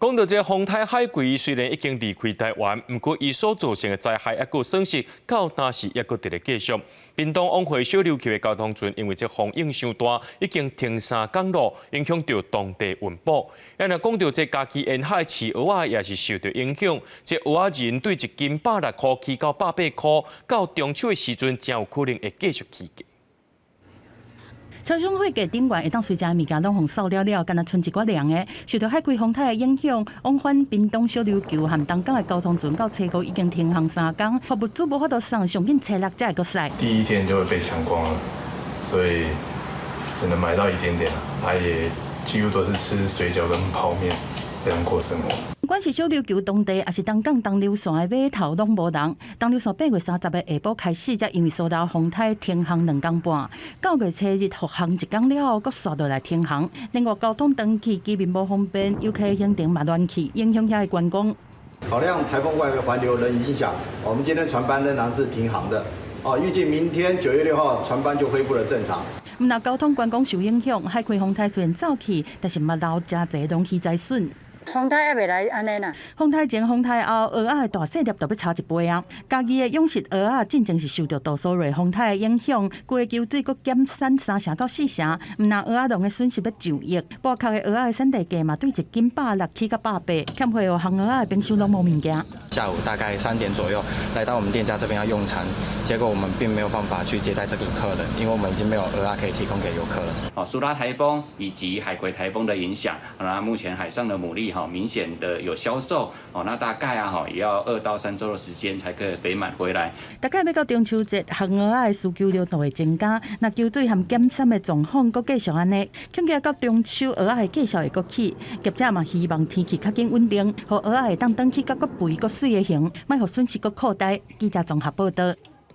讲到这丰泰海龟虽然已经离开台湾，不过伊所造成的灾害抑个损失，到当时抑个伫咧继续。屏东往回小琉球的交通船因为这风影伤大，已经停3公路，影响到当地运补。若讲到这家己沿海饲蚵仔也是受到影响，这蚵仔钱对1斤160块起到180块，到中秋的时阵，真有可能会继续起价。超商会价顶悬会当随食物件拢互扫了，敢若剩一寡凉的。受到海龟风台的影响，往返屏东小琉球和东港的交通船到车沟已经停航3天，服务组无法度送，上紧车6才会阁驶。第一天就会被抢光了，所以只能买到一点点了。他也几乎都是吃水饺跟泡面这样过生活。不管是小琉球当地，还是东港东流线的码头，拢无人。东流线8月30日下晡开始，才因为受到风台停航2天半。9月初日复航1天了后，阁刷倒来停航。另外，交通长期基本无方便，游客行程嘛乱去，影响遐的观光。考量台风外围环流仍影响，我们今天船班仍然是停航的。预计明天9月6号船班就恢复了正常。那交通观光受影响，海龟风台虽然走去，但是嘛留真侪东西在损。风台还袂来安尼啦。风台前、风台后，蚵仔的大细粒都要差一倍啊！家己的养殖蚵仔进前是受到杜苏芮风台的影响，规个球水阁减产3成到4成，毋但蚵仔农的损失要上亿。剥壳的蚵仔的产地价嘛，对1斤160起到180，欠货哦，行蚵仔的冰箱拢无物件。下午大概3点左右来到我们店家这边要用餐，结果我们并没有办法去接待这个客人，因为我们已经没有蚵仔可以提供给游客了。苏拉台风以及海葵台风的影响，那目前海上的牡蛎明显的有销售，那大概也要2到3周的时间才可以肥满回来。大概要到中秋节，行蚵仔的需求量都会增加，那球水和减产的状况阁继续安尼，恐惊到中秋蚵仔的继续会阁起。业者嘛希望天气较紧稳定，互蚵仔会当转去甲阁肥阁水的形，莫互损失阁扩大。记者综合报道。